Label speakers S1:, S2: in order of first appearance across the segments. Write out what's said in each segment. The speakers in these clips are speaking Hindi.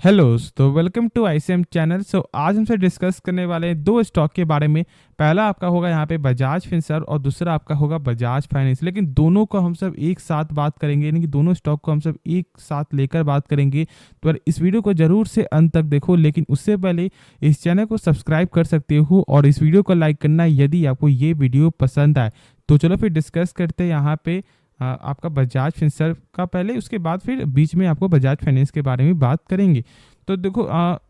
S1: हेलो तो वेलकम टू आईसीएम चैनल। आज हमसे डिस्कस करने वाले हैं दो स्टॉक के बारे में। पहला आपका होगा यहाँ पे बजाज फिनसर्व और दूसरा आपका होगा बजाज फाइनेंस। लेकिन दोनों को हम सब एक साथ बात करेंगे, यानी कि दोनों स्टॉक को हम सब एक साथ लेकर बात करेंगे। तो इस वीडियो को जरूर से अंत तक देखो, लेकिन उससे पहले इस चैनल को सब्सक्राइब कर सकते हो और इस वीडियो को लाइक करना यदि आपको ये वीडियो पसंद आए। तो चलो फिर डिस्कस करते हैं यहाँ पे आपका बजाज फिनसर्व का पहले, उसके बाद फिर बीच में आपको बजाज फाइनेंस के बारे में बात करेंगे। तो देखो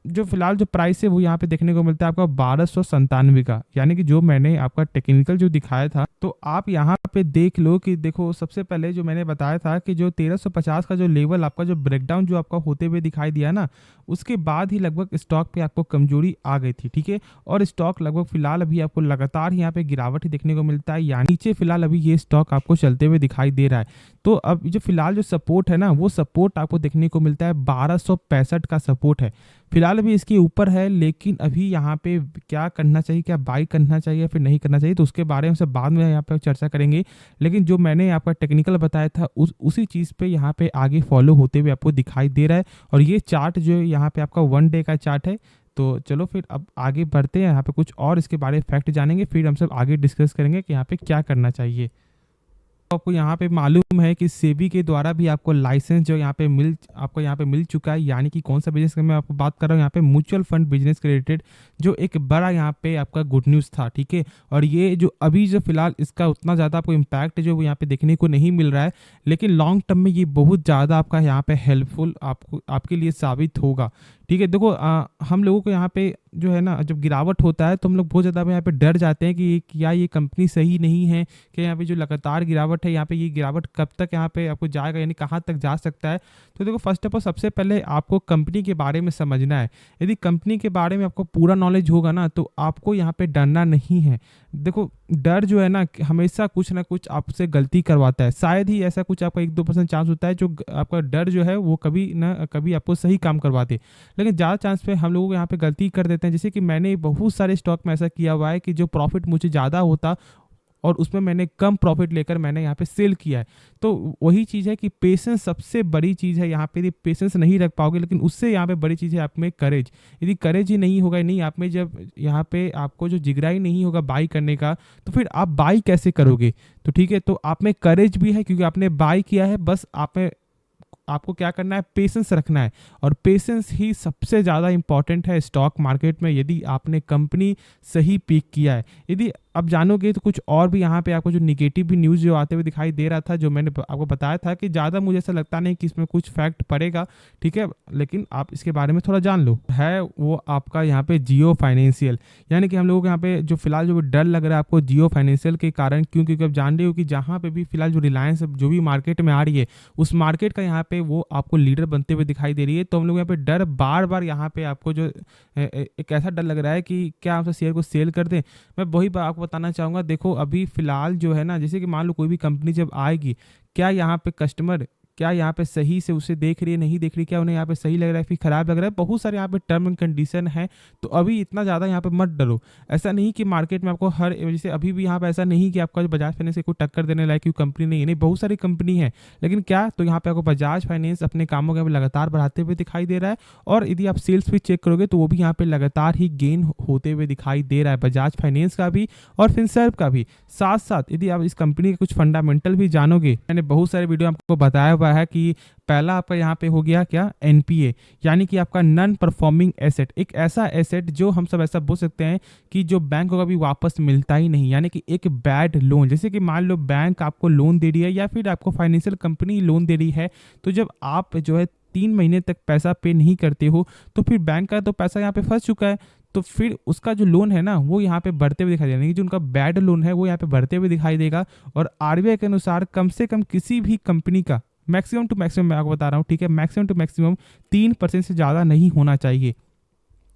S1: जो फिलहाल जो प्राइस है वो यहाँ पे देखने को मिलता है आपका 1297 का, यानी कि जो मैंने आपका टेक्निकल जो दिखाया था तो आप यहाँ पे देख लो कि देखो सबसे पहले जो मैंने बताया था कि जो 1350 का जो लेवल आपका जो ब्रेकडाउन जो आपका होते हुए दिखाई दिया ना, उसके बाद ही लगभग स्टॉक पे आपको कमजोरी आ गई थी। ठीक है, और स्टॉक लगभग फिलहाल अभी आपको लगातार यहाँ पे गिरावट ही देखने को मिलता है, यानी नीचे फिलहाल अभी ये स्टॉक आपको चलते हुए दिखाई दे रहा है। तो अब जो फिलहाल जो सपोर्ट है ना, वो सपोर्ट आपको देखने को मिलता है 1265 का सपोर्ट है। फिलहाल अभी इसके ऊपर है, लेकिन अभी यहाँ पे क्या करना चाहिए, क्या बाई करना चाहिए या फिर नहीं करना चाहिए, तो उसके बारे में सब बाद में यहाँ पे चर्चा करेंगे। लेकिन जो मैंने आपका टेक्निकल बताया था उसी चीज़ पे यहाँ पे आगे फॉलो होते हुए आपको दिखाई दे रहा है। और ये चार्ट जो है यहाँ पे आपका 1 डे का चार्ट है। तो चलो फिर अब आगे बढ़ते हैं, यहाँ पे कुछ और इसके बारे में फैक्ट जानेंगे, फिर हम सब आगे डिस्कस करेंगे कि यहाँ पे क्या करना चाहिए। आपको यहाँ पे मालूम है कि सेबी के द्वारा भी आपको लाइसेंस जो आपको यहाँ पे मिल चुका है, यानी कि कौन सा बिजनेस का मैं आपको बात कर रहा हूँ यहाँ पे, म्यूचुअल फंड बिजनेस के रिलेटेड, जो एक बड़ा यहाँ पे आपका गुड न्यूज़ था। ठीक है, और ये जो अभी जो फिलहाल इसका उतना ज़्यादा आपको इम्पैक्ट जो यहाँ पे देखने को नहीं मिल रहा है, लेकिन लॉन्ग टर्म में ये बहुत ज़्यादा आपका यहाँ पे हेल्पफुल आपके लिए साबित होगा। ठीक है, देखो हम लोगों को यहाँ पे जो है ना, जब गिरावट होता है तो हम लोग बहुत ज़्यादा यहाँ पे डर जाते हैं कि क्या ये कंपनी सही नहीं है, कि यहाँ पे जो लगातार गिरावट है यहाँ पे ये गिरावट कब तक यहाँ पे आपको जाएगा, यानी कहाँ तक जा सकता है। तो देखो फर्स्ट ऑफ ऑल सबसे पहले आपको कंपनी के बारे में समझना है। यदि कंपनी के बारे में आपको पूरा नॉलेज होगा ना, तो आपको यहाँ पे डरना नहीं है। देखो डर जो है ना हमेशा कुछ ना कुछ आपसे गलती करवाता है। शायद ही ऐसा कुछ आपका 1-2% चांस होता है जो आपका डर जो है वो कभी ना कभी आपको सही काम करवाते, लेकिन ज़्यादा चांस पे हम लोगों को यहाँ पे गलती कर देते हैं। जैसे कि मैंने बहुत सारे स्टॉक में ऐसा किया हुआ है कि जो प्रॉफिट मुझे ज़्यादा होता और उसमें मैंने कम प्रॉफिट लेकर मैंने यहाँ पे सेल किया है। तो वही चीज़ है कि पेशेंस सबसे बड़ी चीज़ है यहाँ पे। यदि पेशेंस नहीं रख पाओगे, लेकिन उससे यहाँ पे बड़ी चीज़ है आप में करेज। यदि करेज ही नहीं होगा, नहीं आप में जब यहाँ पे आपको जो जिगरा ही नहीं होगा बाई करने का, तो फिर आप बाई कैसे करोगे। तो ठीक है, तो आप में करेज भी है क्योंकि आपने बाई किया है, बस आप में आपको क्या करना है, पेशेंस रखना है। और पेशेंस ही सबसे ज़्यादा इंपॉर्टेंट है स्टॉक मार्केट में, यदि आपने कंपनी सही पिक किया है। यदि अब जानोगे तो कुछ और भी यहाँ पे आपको जो निगेटिव भी न्यूज़ जो आते हुए दिखाई दे रहा था, जो मैंने आपको बताया था कि ज़्यादा मुझे ऐसा लगता नहीं कि इसमें कुछ फैक्ट पड़ेगा। ठीक है, लेकिन आप इसके बारे में थोड़ा जान लो। है वो आपका यहाँ पे जियो फाइनेंशियल, यानी कि हम लोगों को यहाँ पे जो फिलहाल जो डर लग रहा है आपको जियो फाइनेंशियल के कारण, क्योंकि आप जान रहे हो कि जहाँ पे भी फिलहाल जो रिलायंस जो भी मार्केट में आ रही है, उस मार्केट का यहाँ पे वो आपको लीडर बनते हुए दिखाई दे रही है। तो हम लोग यहाँ पे डर बार बार यहाँ पे आपको जो एक ऐसा डर लग रहा है कि क्या आप शेयर को सेल कर दें। मैं वही आपको बताना चाहूँगा, देखो अभी फिलहाल जो है ना, जैसे कि मान लो कोई भी कंपनी जब आएगी, क्या यहाँ पे कस्टमर क्या यहाँ पे सही से उसे देख रही है, नहीं देख रही, क्या उन्हें यहाँ पे सही लग रहा है फिर खराब लग रहा है, बहुत सारे यहाँ पे टर्म एंड कंडीशन है। तो अभी इतना ज़्यादा यहाँ पे मत डरो। ऐसा नहीं कि मार्केट में आपको हर जैसे अभी भी यहाँ पे ऐसा नहीं कि आपका बजाज फाइनेंस से कोई टक्कर देने लायक कोई कंपनी नहीं है, नहीं बहुत सारी कंपनी है। लेकिन क्या तो यहाँ पे आपको बजाज फाइनेंस अपने कामों को लगातार बढ़ाते हुए दिखाई दे रहा है। और यदि आप सेल्स भी चेक करोगे तो वो भी यहाँ पे लगातार ही गेन होते हुए दिखाई दे रहा है, बजाज फाइनेंस का भी और फिनसर्व का भी। साथ साथ यदि आप इस कंपनी के कुछ फंडामेंटल भी जानोगे, मैंने बहुत सारे वीडियो आपको बताया हुआ है कि पहला आपका यहाँ पे हो गया क्या, एनपीए, यानी कि आपका नॉन परफॉर्मिंग एसेट। एक ऐसा एसेट जो हम सब ऐसा बोल सकते हैं कि जो बैंक को कभी वापस मिलता ही नहीं, यानी कि एक बैड लोन। जैसे कि मान लो बैंक आपको लोन दे रही है या फिर आपको फाइनेंशियल कंपनी लोन दे रही है, तो जब आप जो है 3 महीने तक पैसा पे नहीं करते हो, तो फिर बैंक का तो पैसा यहाँ पे फंस चुका है। तो फिर उसका जो लोन है ना वो यहाँ पे बढ़ते हुए दिखाई देगा, यानी कि जो उनका बैड लोन है वो यहाँ पे बढ़ते हुए दिखाई देगा। और आरबीआई के अनुसार कम से कम किसी भी कंपनी का मैक्सिमम टू मैक्सिमम मैं आपको बता रहा हूँ, ठीक है, मैक्सिमम टू मैक्सिमम 3% से ज़्यादा नहीं होना चाहिए।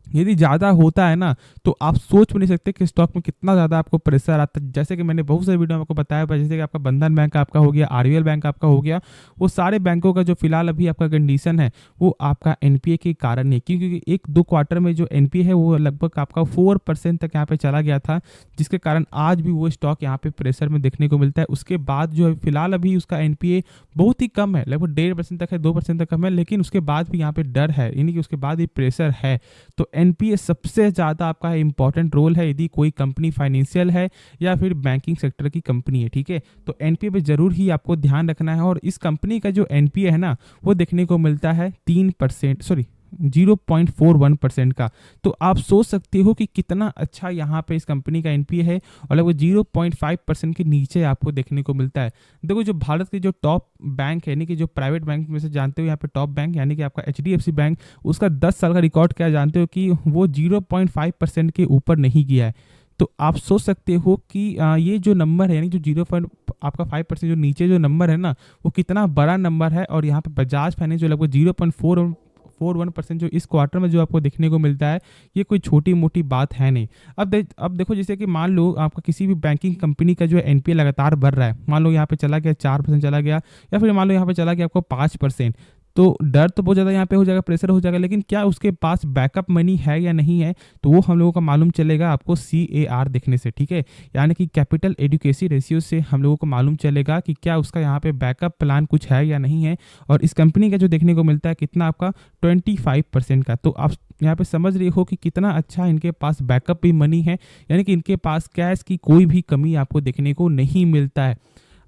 S1: यदि ज़्यादा होता है ना, तो आप सोच भी नहीं सकते कि स्टॉक में कितना ज़्यादा आपको प्रेशर आता है। जैसे कि मैंने बहुत सारे वीडियो में आपको बताया हुआ है, जैसे कि आपका बंधन बैंक आपका हो गया, आरबीएल बैंक आपका हो गया, वो सारे बैंकों का जो फिलहाल अभी आपका कंडीशन है, वो आपका एनपीए के कारण है। क्योंकि 1-2 क्वार्टर में जो एनपीए है वो लगभग आपका 4% तक यहाँ पे चला गया था, जिसके कारण आज भी वो स्टॉक यहाँ पे प्रेशर में देखने को मिलता है। उसके बाद जो है फिलहाल अभी उसका एनपीए बहुत ही कम है, लगभग 1.5% तक है, 2% तक कम है, लेकिन उसके बाद भी यहाँ पे डर है, यानी कि उसके बाद भी प्रेशर है। तो एनपीए सबसे ज़्यादा आपका इंपॉर्टेंट रोल है यदि कोई कंपनी फाइनेंशियल है या फिर बैंकिंग सेक्टर की कंपनी है, ठीक है। तो एनपीए पे जरूर ही आपको ध्यान रखना है। और इस कंपनी का जो एनपीए है ना, वो देखने को मिलता है 3%, सॉरी 0.41% का। तो आप सोच सकते हो कि कितना अच्छा यहाँ पे इस कंपनी का एनपीए है, और लगभग 0.5% के नीचे आपको देखने को मिलता है। देखो जो भारत के जो टॉप बैंक है, यानी कि जो प्राइवेट बैंक में से जानते हो यहाँ पे टॉप बैंक यानी कि आपका एचडीएफसी बैंक, उसका 10 साल का रिकॉर्ड क्या जानते हो कि वो 0.5% के ऊपर नहीं गया है। तो आप सोच सकते हो कि ये जो नंबर है, यानी जो 0.5% जो नीचे जो नंबर है ना, वो कितना बड़ा नंबर है। और यहाँ पे बजाज फाइनेंस जो लगभग 0.41% जो इस क्वार्टर में जो आपको देखने को मिलता है, ये कोई छोटी मोटी बात है नहीं। अब देखो, जैसे कि मान लो आपका किसी भी बैंकिंग कंपनी का जो एनपीए लगातार बढ़ रहा है, मान लो यहाँ पे चला गया 4% चला गया, या फिर मान लो यहाँ पे चला गया आपको 5%, तो डर तो बहुत ज़्यादा यहाँ पे हो जाएगा, प्रेशर हो जाएगा। लेकिन क्या उसके पास बैकअप मनी है या नहीं है, तो वो हम लोगों का मालूम चलेगा आपको CAR देखने से, ठीक है, यानी कि कैपिटल एडुकेसी रेशियो से हम लोगों को मालूम चलेगा कि क्या उसका यहाँ पे बैकअप प्लान कुछ है या नहीं है। और इस कंपनी का जो देखने को मिलता है कितना आपका 25% का। तो आप यहाँ पे समझ रहे हो कि कितना अच्छा इनके पास बैकअप भी मनी है, यानी कि इनके पास कैश की कोई भी कमी आपको देखने को नहीं मिलता है।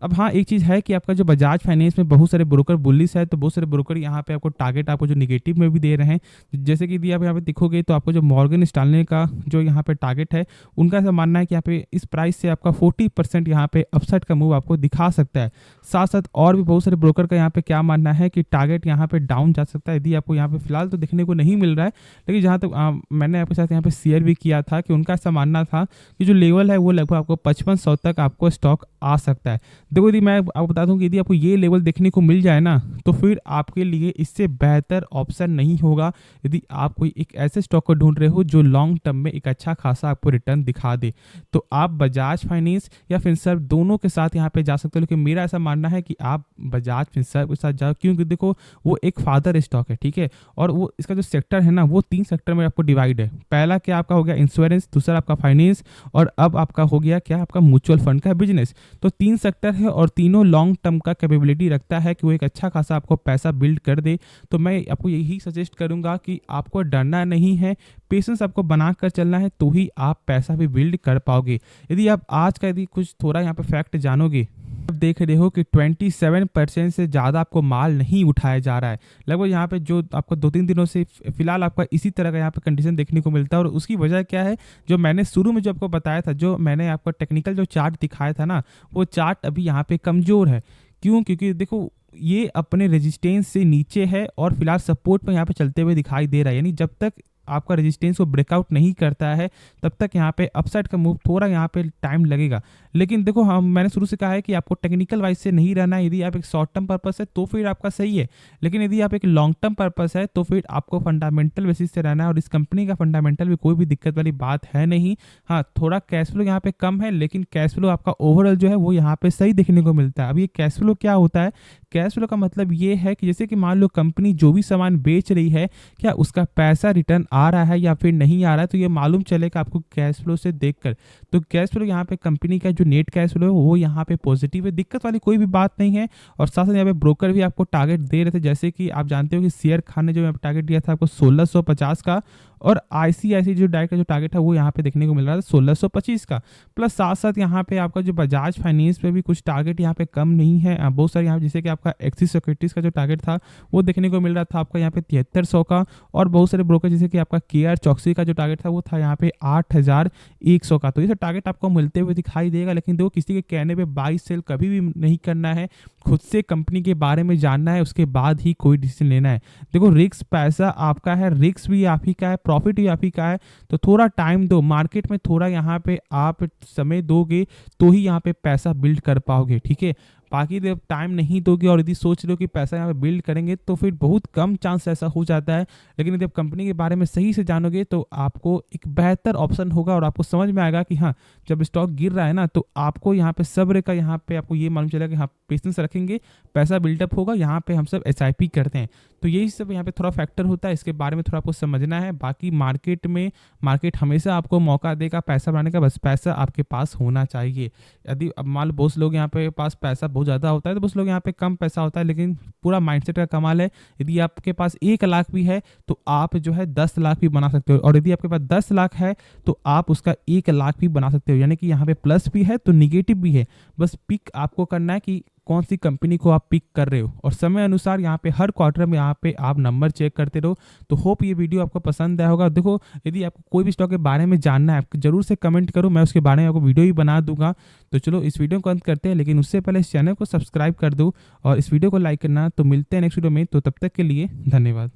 S1: अब हाँ, एक चीज़ है कि आपका जो बजाज फाइनेंस में बहुत सारे ब्रोकर बुलिश है, तो बहुत सारे ब्रोकर यहाँ पे आपको टारगेट आपको जो निगेटिव में भी दे रहे हैं। जैसे कि यदि आप यहाँ पे देखोगे तो आपको जो मॉर्गन स्टैनली का जो यहाँ पे टारगेट है, उनका ऐसा मानना है कि यहाँ पे इस प्राइस से आपका 40% यहाँ पे अपसाइड का मूव आपको दिखा सकता है। साथ साथ और भी बहुत सारे ब्रोकर का यहाँ पे क्या मानना है कि टारगेट यहाँ पे डाउन जा सकता है, यदि आपको यहाँ पे फिलहाल तो देखने को नहीं मिल रहा है। लेकिन जहाँ तक मैंने आपके साथ यहाँ पे शेयर भी किया था कि उनका ऐसा मानना था कि जो लेवल है वो लगभग आपको 5500 तक आपको स्टॉक आ सकता है। देखो, यदि मैं आपको बता दूं कि यदि आपको ये लेवल देखने को मिल जाए ना, तो फिर आपके लिए इससे बेहतर ऑप्शन नहीं होगा यदि आप कोई एक ऐसे स्टॉक को ढूंढ रहे हो जो लॉन्ग टर्म में एक अच्छा खासा आपको रिटर्न दिखा दे। तो आप बजाज फाइनेंस या फिनसर्व दोनों के साथ यहाँ पे जा सकते हो, लेकिन मेरा ऐसा मानना है कि आप बजाज फिनसर्व के साथ जाओ, क्योंकि देखो वो एक फादर स्टॉक है, ठीक है। और वो इसका जो सेक्टर है ना, वो 3 सेक्टर में आपको डिवाइड है। पहला क्या आपका हो गया इंश्योरेंस, दूसरा आपका फाइनेंस, और अब आपका हो गया क्या आपका म्यूचुअल फंड का बिजनेस। तो 3 सेक्टर है और तीनों लॉन्ग टर्म का कैपेबिलिटी रखता है कि वो एक अच्छा खासा आपको पैसा बिल्ड कर दे। तो मैं आपको यही सजेस्ट करूंगा कि आपको डरना नहीं है, पेशेंस आपको बना कर चलना है, तो ही आप पैसा भी बिल्ड कर पाओगे। यदि आप आज का यदि कुछ थोड़ा यहाँ पे फैक्ट जानोगे, आप देख रहे हो कि 27% से ज़्यादा आपको माल नहीं उठाया जा रहा है। लगभग यहाँ पे जो आपको 2-3 दिनों से फिलहाल आपका इसी तरह का यहाँ पे कंडीशन देखने को मिलता है। और उसकी वजह क्या है, जो मैंने शुरू में जो आपको बताया था, जो मैंने आपको टेक्निकल जो चार्ट दिखाया था ना, वो चार्ट अभी यहाँ पे कमज़ोर है। क्यों? क्योंकि देखो ये अपने रेजिस्टेंस से नीचे है और फिलहाल सपोर्ट पर यहाँ पे चलते हुए दिखाई दे रहा है। यानी जब तक आपका रेजिस्टेंस को ब्रेकआउट नहीं करता है, तब तक यहाँ पे अपसाइड का मूव थोड़ा यहाँ पे टाइम लगेगा। लेकिन देखो, मैंने शुरू से कहा है कि आपको टेक्निकल वाइज से नहीं रहना है। यदि आप एक शॉर्ट टर्म पर्पस है तो फिर आपका सही है, लेकिन यदि आप एक लॉन्ग टर्म पर्पस है तो फिर आपको फंडामेंटल बेसिस से रहना है। और इस कंपनी का फंडामेंटल में कोई भी दिक्कत वाली बात है नहीं। हाँ, थोड़ा कैश फ्लो यहाँ पे कम है, लेकिन कैश फ्लो आपका ओवरऑल जो है वो यहाँ पे सही देखने को मिलता है। अब ये कैश फ्लो क्या होता है? कैश फ्लो का मतलब ये है कि जैसे कि मान लो कंपनी जो भी सामान बेच रही है, क्या उसका पैसा रिटर्न आ रहा है या फिर नहीं आ रहा है, तो ये मालूम चलेगा आपको कैश फ्लो से देखकर। तो कैश फ्लो यहाँ पे कंपनी का जो नेट कैश फ्लो है वो यहाँ पे पॉजिटिव है, दिक्कत वाली कोई भी बात नहीं है। और साथ साथ यहाँ पे ब्रोकर भी आपको टारगेट दे रहे थे, जैसे कि आप जानते हो कि शेयर खान ने जो यहाँ पे टारगेट दिया था आपको 1650 का, और आईसीआईसी जो डायरेक्ट का जो टारगेट है वो यहाँ पे देखने को मिल रहा था 1625 का। प्लस साथ साथ यहाँ पे आपका जो बजाज फाइनेंस पे भी कुछ टारगेट यहाँ पे कम नहीं है, बहुत सारे यहाँ जैसे कि आपका एक्सिस सिक्योरिटीज का जो टारगेट था वो देखने को मिल रहा था आपका यहाँ पे 7300 का। और बहुत सारे ब्रोकर जैसे कि आपका केआर चौकसी का जो टारगेट था वो था यहाँ पे 8100 का। तो ये सब टारगेट आपको मिलते हुए दिखाई देगा। लेकिन देखो, किसी के कहने पे बाई सेल कभी भी नहीं करना है, खुद से कंपनी के बारे में जानना है, उसके बाद ही कोई डिसीजन लेना है। देखो, रिस्क पैसा आपका है, रिस्क भी आप ही का है, प्रॉफिट भी आप ही का है। तो थोड़ा टाइम दो, मार्केट में थोड़ा यहाँ पे आप समय दोगे तो ही यहाँ पे पैसा बिल्ड कर पाओगे, ठीक है। बाकी जब टाइम नहीं दोगे और यदि सोच रहे हो कि पैसा यहाँ पे बिल्ड करेंगे तो फिर बहुत कम चांस ऐसा हो जाता है। लेकिन यदि आप कंपनी के बारे में सही से जानोगे तो आपको एक बेहतर ऑप्शन होगा और आपको समझ में आएगा कि हाँ, जब स्टॉक गिर रहा है ना तो आपको यहाँ पे सब्र का, यहाँ पे आपको ये मालूम चलेगा कि हाँ पेशेंस रखेंगे, पैसा बिल्डअप होगा। यहाँ पे हम सब एसआईपी करते हैं, तो यही सब यहाँ पे थोड़ा फैक्टर होता है, इसके बारे में थोड़ा आपको समझना है। बाकी मार्केट हमेशा आपको मौका देगा पैसा बनाने का, बस पैसा आपके पास होना चाहिए। यदि अब मान लो बहुत लोग यहाँ पे पास पैसा बहुत ज़्यादा होता है, तो बहुत लोग यहाँ पे कम पैसा होता है, लेकिन पूरा माइंडसेट का कमाल है। यदि आपके पास 1 लाख भी है तो आप जो है 10 लाख भी बना सकते हो, और यदि आपके पास 10 लाख है तो आप उसका 1 लाख भी बना सकते हो। यानी कि यहाँ पे प्लस भी है तो निगेटिव भी है, बस पिक आपको करना है कि कौन सी कंपनी को आप पिक कर रहे हो, और समय अनुसार यहाँ पे हर क्वार्टर में यहाँ पे आप नंबर चेक करते रहो। तो होप ये वीडियो आपको पसंद आया होगा। देखो, यदि आपको कोई भी स्टॉक के बारे में जानना है जरूर से कमेंट करो, मैं उसके बारे में आपको वीडियो ही बना दूंगा। तो चलो इस वीडियो को अंत करते हैं, लेकिन उससे पहले इस चैनल को सब्सक्राइब कर दो और इस वीडियो को लाइक करना। तो मिलते हैं नेक्स्ट वीडियो में, तो तब तक के लिए धन्यवाद।